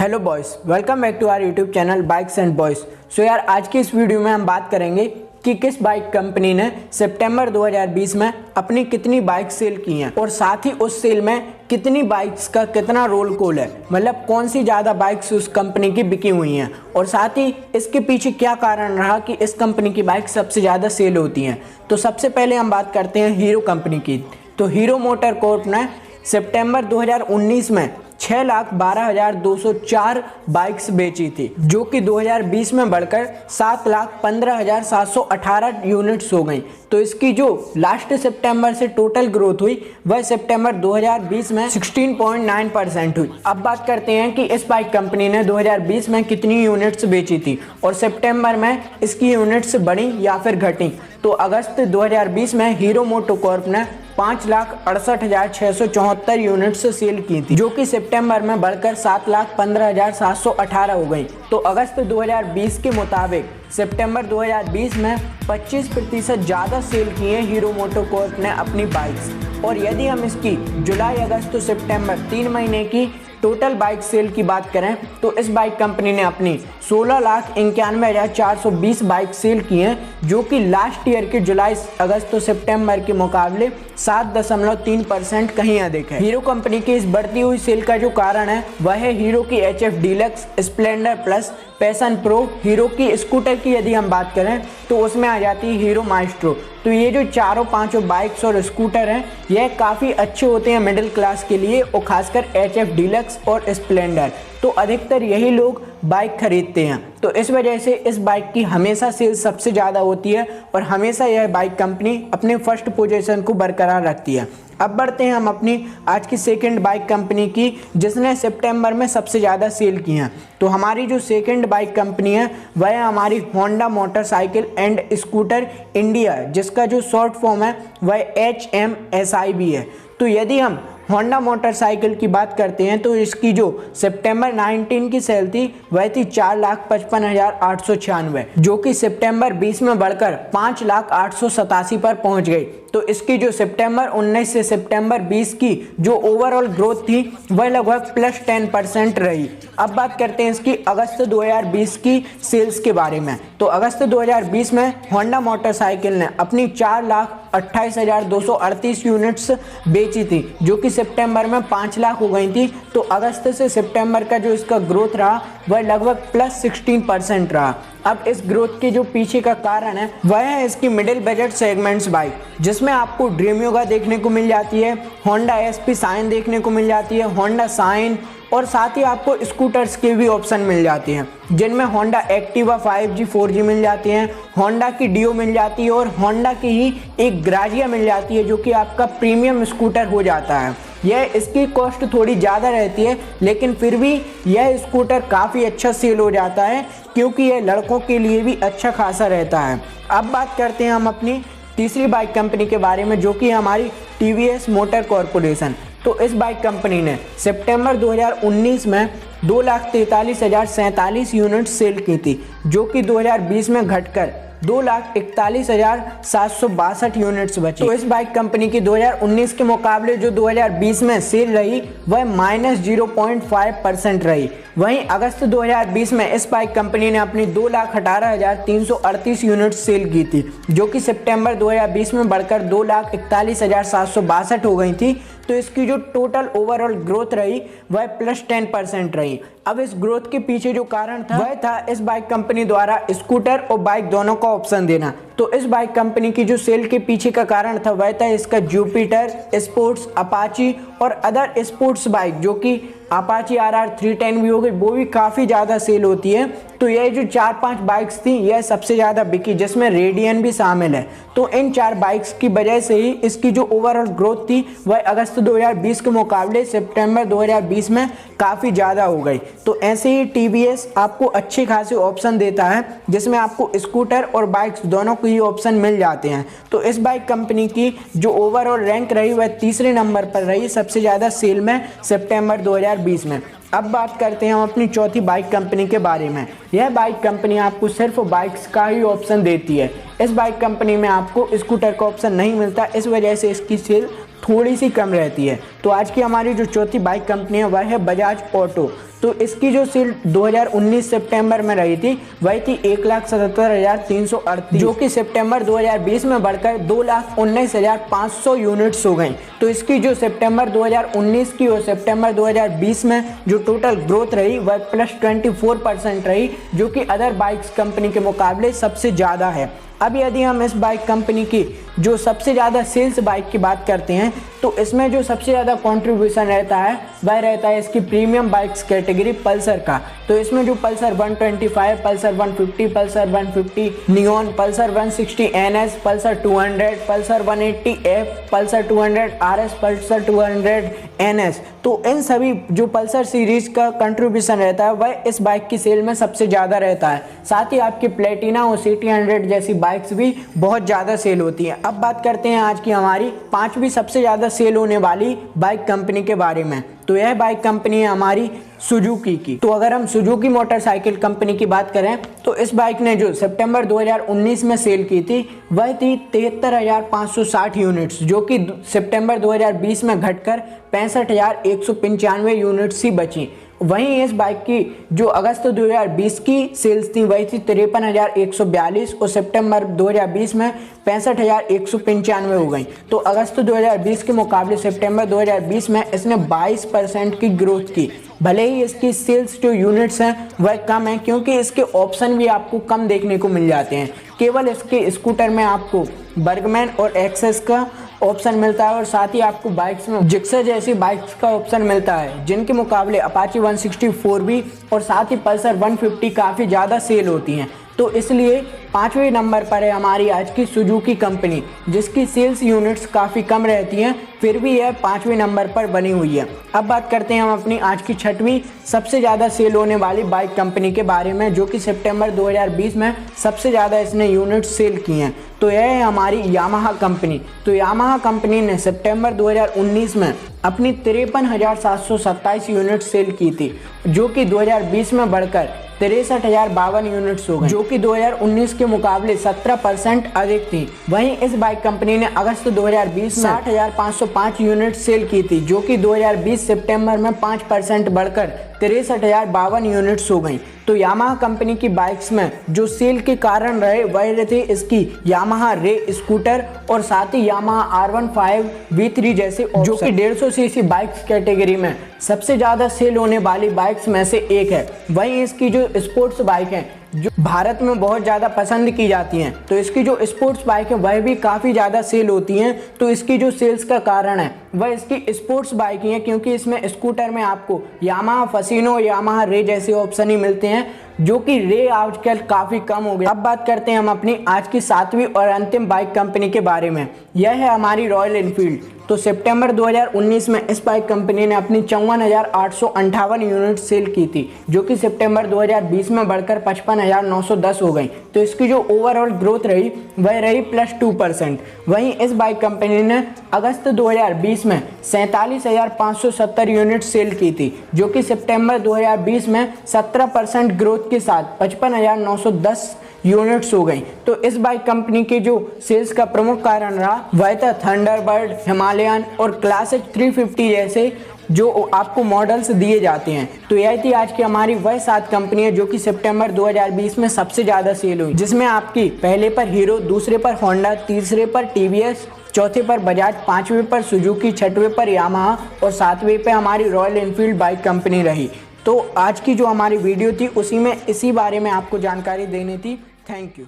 Hello boys, welcome back to our YouTube channel bikes and boys. So यार, आज की इस वीडियो में हम बात करेंगे कि किस बाइक कंपनी ने सितंबर 2020 में अपनी कितनी बाइक सेल की हैं और साथ ही उस सेल में कितनी बाइक्स का कितना रोल कॉल है, मतलब कौन सी ज़्यादा बाइक्स उस कंपनी की बिकी हुई हैं और साथ ही इसके पीछे क्या कारण रहा कि इस कंपनी की बाइक सबसे ज़्यादा सेल होती हैं। तो सबसे पहले हम बात करते हैं हीरो कंपनी की। तो हीरो मोटर कॉर्प ने सितंबर 2019 में 6,12,204 बाइक्स बेची थी, जो कि 2020 में बढ़कर 7,15,718 यूनिट्स हो गई। तो इसकी जो लास्ट सितंबर से टोटल ग्रोथ हुई वह सितंबर 2020 में 16.9% हुई। अब बात करते हैं कि इस बाइक कंपनी ने 2020 में कितनी यूनिट्स बेची थी और सितंबर में इसकी यूनिट्स बढ़ी या फिर घटी। तो अगस्त 2020 में हीरो मोटोकॉर्प ने 5,68,674 यूनिट्स सेल की थी, जो कि सितंबर में बढ़कर 7,15,718 हो गई। तो अगस्त 2020 के मुताबिक सितंबर 2020 में 25% ज़्यादा सेल किए हीरो मोटोकॉर्प ने अपनी बाइक्स। और यदि हम इसकी जुलाई, अगस्त, सितंबर 3 महीने की टोटल बाइक सेल की बात करें तो इस बाइक कंपनी ने अपनी 16,91,420 बाइक सेल की हैं, जो कि लास्ट ईयर के जुलाई, अगस्त तो सितंबर के मुकाबले 7.3% कहीं अधिक है। हीरो कंपनी की इस बढ़ती हुई सेल का जो कारण है वह है हीरो की HF deluxe, Splendor plus, passion pro. Hero की स्कूटर की यदि हम बात करें तो उसमें आ जाती है हीरो माइस्ट्रो। तो ये जो चारों पांचों बाइक्स और स्कूटर हैं यह काफ़ी अच्छे होते हैं मिडिल क्लास के लिए, और खासकर HF डीलक्स और स्प्लेंडर। तो अधिकतर यही लोग बाइक खरीदते हैं। तो इस वजह से इस बाइक की हमेशा सेल सबसे ज़्यादा होती है और हमेशा यह बाइक कंपनी अपने फर्स्ट पोजीशन को बरकरार रखती है। अब बढ़ते हैं हम अपनी आज की सेकंड बाइक कंपनी की, जिसने सितंबर में सबसे ज़्यादा सेल की हैं। तो हमारी जो सेकंड बाइक कंपनी है वह है हमारी Honda motorcycle and scooter India, जिसका जो शॉर्ट फॉर्म है वह HMSIB है। तो यदि हम होंडा मोटरसाइकिल की बात करते हैं तो इसकी जो सितंबर 19 की सेल थी वह थी 4,55,896, जो कि सितंबर 20 में बढ़कर 5,08,87 पर पहुंच गई। तो इसकी जो सितंबर 19 से सितंबर 20 की जो ओवरऑल ग्रोथ थी वह लगभग +10% रही। अब बात करते हैं इसकी अगस्त 2020 की सेल्स के बारे में। तो अगस्त 2020 में होंडा मोटरसाइकिल ने अपनी 4,28,238 यूनिट्स बेची थी, जो कि सितंबर में 5 लाख हो गई थी। तो अगस्त से सितंबर का जो इसका ग्रोथ रहा वह लगभग +16% रहा। अब इस ग्रोथ के जो पीछे का कारण है वह है इसकी मिडिल बजट सेगमेंट्स बाइक, जिसमें आपको ड्रीम योगा देखने को मिल जाती है, होंडा SP शाइन देखने को मिल जाती है, होंडा शाइन, और साथ ही आपको स्कूटर्स के भी ऑप्शन मिल जाते हैं, जिनमें होंडा एक्टिवा 5G 4G मिल जाती हैं, होंडा की डियो मिल जाती है और होंडा की ही एक ग्राजिया मिल जाती है, जो कि आपका प्रीमियम स्कूटर हो जाता है। यह इसकी कॉस्ट थोड़ी ज़्यादा रहती है, लेकिन फिर भी यह स्कूटर काफ़ी अच्छा सेल हो जाता है, क्योंकि यह लड़कों के लिए भी अच्छा खासा रहता है। अब बात करते हैं हम अपनी तीसरी बाइक कंपनी के बारे में, जो कि हमारी TVS मोटर कॉरपोरेशन। तो इस बाइक कंपनी ने सितंबर 2019 में 2,43,047 यूनिट सेल की थी, जो कि 2020 में घटकर 2,41,762 यूनिट्स बची। तो इस बाइक कंपनी की 2019 के मुकाबले जो 2020 में सेल रही वह -0.5% रही। वहीं अगस्त 2020 में इस बाइक कंपनी ने अपनी 2,18,338 यूनिट सेल की थी, जो कि सितंबर 2020 में बढ़कर 2,41,762 हो गई थी। तो इसकी जो टोटल ओवरऑल ग्रोथ रही वह +10% रही। अब इस ग्रोथ के पीछे जो कारण था वह था इस बाइक कंपनी द्वारा स्कूटर और बाइक दोनों का ऑप्शन देना। तो इस बाइक कंपनी की जो सेल के पीछे का कारण था वह था इसका जुपिटर स्पोर्ट्स, अपाची और अदर स्पोर्ट्स बाइक, जो कि अपाची RR 310 भी हो गई, वो भी काफ़ी ज़्यादा सेल होती है। तो ये जो 4-5 बाइक्स थी यह सबसे ज़्यादा बिकी, जिसमें रेडियन भी शामिल है। तो इन 4 बाइक्स की वजह से ही इसकी जो ओवरऑल ग्रोथ थी वह अगस्त 2020 के मुकाबले सितंबर 2020 में काफ़ी ज़्यादा हो गई। तो ऐसे ही TVS आपको अच्छे खासे ऑप्शन देता है, जिसमें आपको स्कूटर और बाइक्स दोनों को ही ऑप्शन मिल जाते हैं। तो इस बाइक कंपनी की जो ओवरऑल रैंक रही वह तीसरे नंबर पर रही सबसे ज़्यादा सेल में सितंबर 2020 में। अब बात करते हैं हम अपनी चौथी बाइक कंपनी के बारे में। यह बाइक कंपनी आपको सिर्फ बाइक्स का ही ऑप्शन देती है। इस बाइक कंपनी में आपको स्कूटर का ऑप्शन नहीं मिलता, इस वजह से इसकी सेल थोड़ी सी कम रहती है। तो आज की हमारी जो चौथी बाइक कंपनी है वह है बजाज ऑटो। तो इसकी जो सेल 2019 सितंबर में रही थी वह थी 1,77,338, जो कि सितंबर 2020 में बढ़कर 2,19,500 यूनिट्स हो गई। तो इसकी जो सितंबर 2019 की और सितंबर 2020 में जो टोटल ग्रोथ रही वह +24% रही, जो कि अदर बाइक्स कंपनी के मुकाबले सबसे ज़्यादा है। अब यदि हम इस बाइक कंपनी की जो सबसे ज़्यादा सेल्स बाइक की बात करते हैं तो इसमें जो सबसे ज़्यादा कंट्रीब्यूशन रहता है वह रहता है इसकी प्रीमियम बाइक्स कैटेगरी पल्सर का। तो इसमें जो Pulsar 125, Pulsar 150, Pulsar 150 neon, Pulsar 160 NS, Pulsar 200, Pulsar 180F, Pulsar 200 RS, Pulsar 200 NS, तो इन सभी जो पल्सर सीरीज का कंट्रीब्यूशन रहता है वह इस बाइक की सेल में सबसे ज़्यादा रहता है। साथ ही आपकी प्लेटिना और सिटी 100 जैसी बाइक्स भी बहुत ज़्यादा सेल होती हैं। अब बात करते हैं आज की हमारी पांचवी सबसे ज़्यादा सेल होने वाली बाइक कंपनी के बारे में। तो यह बाइक कंपनी है हमारी सुजुकी की। तो अगर हम सुजुकी मोटरसाइकिल कंपनी की बात करें तो इस बाइक ने जो सितंबर 2019 में सेल की थी वह थी 73,560 यूनिट्स, जो कि सितंबर 2020 में घटकर 65,195 यूनिट्स ही बची। वहीं इस बाइक की जो अगस्त 2020 की सेल्स थी वही थी 53,142 और सितंबर 2020 में 65,195 हो गई। तो अगस्त 2020 के मुकाबले सितंबर 2020 में इसने 22% की ग्रोथ की। भले ही इसकी सेल्स जो यूनिट्स हैं वह कम है, क्योंकि इसके ऑप्शन भी आपको कम देखने को मिल जाते हैं। केवल इसके स्कूटर में आपको बर्गमैन और एक्सेस का ऑप्शन मिलता है और साथ ही आपको बाइक्स में जिक्सर जैसी बाइक्स का ऑप्शन मिलता है, जिनके मुकाबले अपाची 164 और साथ ही पल्सर 150 काफ़ी ज़्यादा सेल होती हैं। तो इसलिए पाँचवें नंबर पर है हमारी आज की सुजुकी कंपनी, जिसकी सेल्स यूनिट्स काफ़ी कम रहती हैं, फिर भी यह पाँचवें नंबर पर बनी हुई है। अब बात करते हैं हम अपनी आज की छठवीं सबसे ज़्यादा सेल होने वाली बाइक कंपनी के बारे में, जो कि सितंबर 2020 में सबसे ज़्यादा इसने यूनिट्स सेल की हैं। तो यह है हमारी यामाहा कंपनी। तो यामाहा कंपनी ने सितंबर 2019 में अपनी 53,727 यूनिट सेल की थी, जो कि 2020 में बढ़कर 63,052 यूनिट्स हो गए, जो कि 2019 के मुकाबले 17% अधिक थी। वहीं इस बाइक कंपनी ने अगस्त 2020 में 60,505 यूनिट सेल की थी, जो कि 2020 सितंबर में 5% बढ़कर 63,052 यूनिट्स हो गई। तो यामाहा कंपनी की बाइक्स में जो सेल के कारण रहे वह थे इसकी यामाहा रे स्कूटर और साथ ही यामाहा R15 V3 जैसे, जो कि 150 सीसी बाइक्स कैटेगरी में सबसे ज़्यादा सेल होने वाली बाइक्स में से एक है। वहीं इसकी जो स्पोर्ट्स बाइक है जो भारत में बहुत ज़्यादा पसंद की जाती हैं, तो इसकी जो स्पोर्ट्स बाइक है वह भी काफ़ी ज़्यादा सेल होती हैं। तो इसकी जो सेल्स का कारण है वह इसकी स्पोर्ट्स बाइक ही है, क्योंकि इसमें स्कूटर में आपको यामाहा फसीनो, यामाहा रे जैसे ऑप्शन ही मिलते हैं, जो कि रे आजकल काफ़ी कम हो गया। अब बात करते हैं हम अपनी आज की सातवीं और अंतिम बाइक कंपनी के बारे में। यह है हमारी रॉयल एनफील्ड। तो सितंबर 2019 में इस बाइक कंपनी ने अपनी 54,858 यूनिट सेल की थी, जो कि सितंबर 2020 में बढ़कर 55,910 हो गई। तो इसकी जो ओवरऑल ग्रोथ रही वह रही +2%। वहीं इस बाइक कंपनी ने अगस्त 2020 में 47,570 यूनिट सेल की थी, जो कि सितंबर 2020 में 17% ग्रोथ के साथ 55,910 यूनिट्स हो गई। तो इस बाइक कंपनी के जो सेल्स का प्रमुख कारण रहा वह था थंडरबर्ड, हिमालयन और क्लासिक 350 जैसे जो आपको मॉडल्स दिए जाते हैं। तो यह थी आज की हमारी वह 7 कंपनियां जो कि सितंबर 2020 में सबसे ज़्यादा सेल हुई, जिसमें आपकी पहले पर हीरो, दूसरे पर होंडा, तीसरे पर TVS, चौथे पर बजाज, पाँचवें पर सुजुकी, छठवें पर यामाहा और सातवें पे हमारी रॉयल एनफील्ड बाइक कंपनी रही। तो आज की जो हमारी वीडियो थी उसी में इसी बारे में आपको जानकारी देनी थी। Thank you.